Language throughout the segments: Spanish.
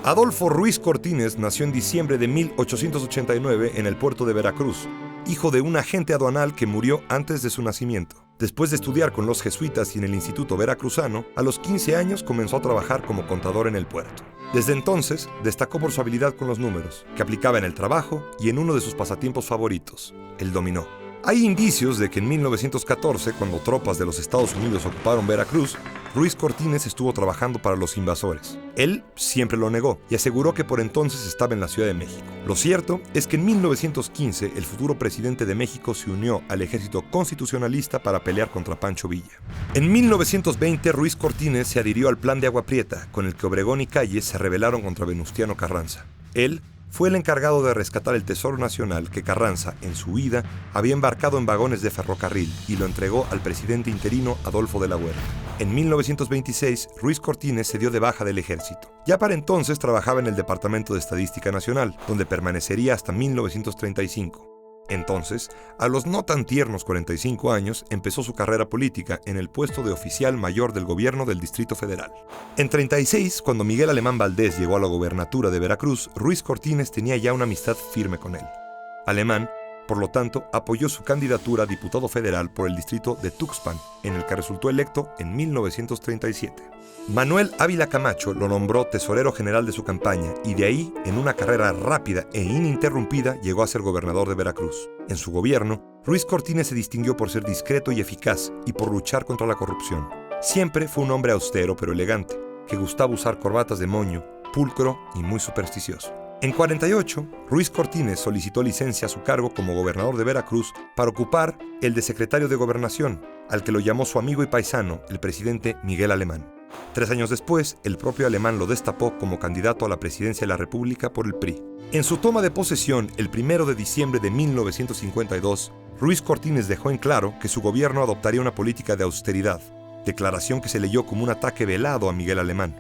Adolfo Ruiz Cortines nació en diciembre de 1889 en el puerto de Veracruz, hijo de un agente aduanal que murió antes de su nacimiento. Después de estudiar con los jesuitas y en el Instituto Veracruzano, a los 15 años comenzó a trabajar como contador en el puerto. Desde entonces, destacó por su habilidad con los números, que aplicaba en el trabajo y en uno de sus pasatiempos favoritos, el dominó. Hay indicios de que en 1914, cuando tropas de los Estados Unidos ocuparon Veracruz, Ruiz Cortines estuvo trabajando para los invasores. Él siempre lo negó y aseguró que por entonces estaba en la Ciudad de México. Lo cierto es que en 1915 el futuro presidente de México se unió al ejército constitucionalista para pelear contra Pancho Villa. En 1920 Ruiz Cortines se adhirió al Plan de Agua Prieta, con el que Obregón y Calles se rebelaron contra Venustiano Carranza. Él fue el encargado de rescatar el tesoro nacional que Carranza, en su huida, había embarcado en vagones de ferrocarril y lo entregó al presidente interino Adolfo de la Huerta. En 1926, Ruiz Cortines se dio de baja del ejército. Ya para entonces trabajaba en el Departamento de Estadística Nacional, donde permanecería hasta 1935. Entonces, a los no tan tiernos 45 años, empezó su carrera política en el puesto de oficial mayor del gobierno del Distrito Federal. En 36, cuando Miguel Alemán Valdés llegó a la gobernatura de Veracruz, Ruiz Cortines tenía ya una amistad firme con él. Alemán, por lo tanto, apoyó su candidatura a diputado federal por el distrito de Tuxpan, en el que resultó electo en 1937. Manuel Ávila Camacho lo nombró tesorero general de su campaña y de ahí, en una carrera rápida e ininterrumpida, llegó a ser gobernador de Veracruz. En su gobierno, Ruiz Cortines se distinguió por ser discreto y eficaz y por luchar contra la corrupción. Siempre fue un hombre austero pero elegante, que gustaba usar corbatas de moño, pulcro y muy supersticioso. En 48, Ruiz Cortines solicitó licencia a su cargo como gobernador de Veracruz para ocupar el de secretario de Gobernación, al que lo llamó su amigo y paisano, el presidente Miguel Alemán. 3 años después, el propio Alemán lo destapó como candidato a la presidencia de la República por el PRI. En su toma de posesión, el 1 de diciembre de 1952, Ruiz Cortines dejó en claro que su gobierno adoptaría una política de austeridad, declaración que se leyó como un ataque velado a Miguel Alemán.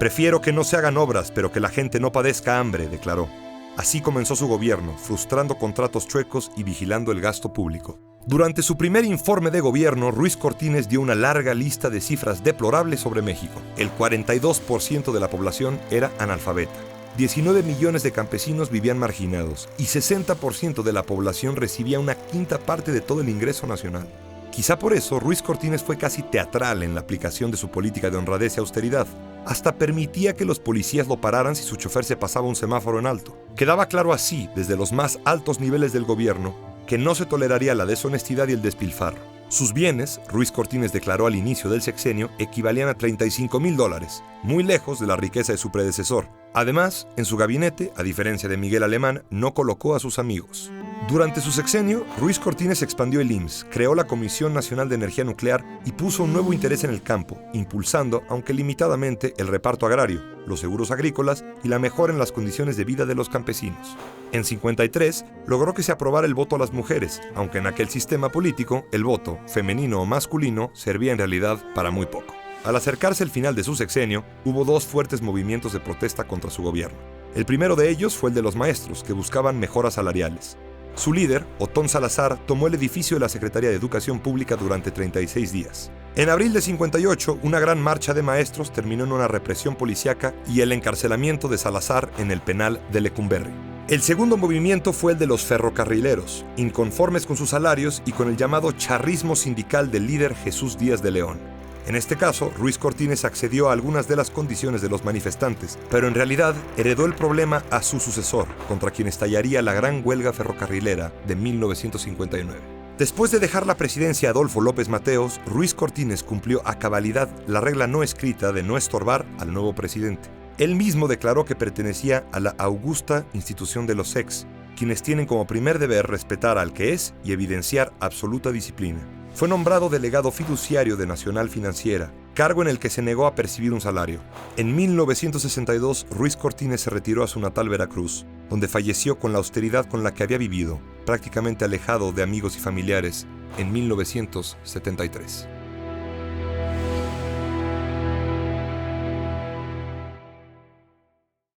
«Prefiero que no se hagan obras, pero que la gente no padezca hambre», declaró. Así comenzó su gobierno, frustrando contratos chuecos y vigilando el gasto público. Durante su primer informe de gobierno, Ruiz Cortines dio una larga lista de cifras deplorables sobre México. El 42% de la población era analfabeta. 19 millones de campesinos vivían marginados y 60% de la población recibía una quinta parte de todo el ingreso nacional. Quizá por eso Ruiz Cortines fue casi teatral en la aplicación de su política de honradez y austeridad. Hasta permitía que los policías lo pararan si su chofer se pasaba un semáforo en alto. Quedaba claro así, desde los más altos niveles del gobierno, que no se toleraría la deshonestidad y el despilfarro. Sus bienes, Ruiz Cortines declaró al inicio del sexenio, equivalían a $35,000, muy lejos de la riqueza de su predecesor. Además, en su gabinete, a diferencia de Miguel Alemán, no colocó a sus amigos. Durante su sexenio, Ruiz Cortines expandió el IMSS, creó la Comisión Nacional de Energía Nuclear y puso un nuevo interés en el campo, impulsando, aunque limitadamente, el reparto agrario, los seguros agrícolas y la mejora en las condiciones de vida de los campesinos. En 53, logró que se aprobara el voto a las mujeres, aunque en aquel sistema político, el voto, femenino o masculino, servía en realidad para muy poco. Al acercarse el final de su sexenio, hubo 2 fuertes movimientos de protesta contra su gobierno. El primero de ellos fue el de los maestros, que buscaban mejoras salariales. Su líder, Otón Salazar, tomó el edificio de la Secretaría de Educación Pública durante 36 días. En abril de 58, una gran marcha de maestros terminó en una represión policíaca y el encarcelamiento de Salazar en el penal de Lecumberri. El segundo movimiento fue el de los ferrocarrileros, inconformes con sus salarios y con el llamado charrismo sindical del líder Jesús Díaz de León. En este caso, Ruiz Cortines accedió a algunas de las condiciones de los manifestantes, pero en realidad heredó el problema a su sucesor, contra quien estallaría la gran huelga ferrocarrilera de 1959. Después de dejar la presidencia a Adolfo López Mateos, Ruiz Cortines cumplió a cabalidad la regla no escrita de no estorbar al nuevo presidente. Él mismo declaró que pertenecía a la augusta institución de los SEX, quienes tienen como primer deber respetar al que es y evidenciar absoluta disciplina. Fue nombrado delegado fiduciario de Nacional Financiera, cargo en el que se negó a percibir un salario. En 1962, Ruiz Cortines se retiró a su natal Veracruz, donde falleció con la austeridad con la que había vivido, prácticamente alejado de amigos y familiares, en 1973.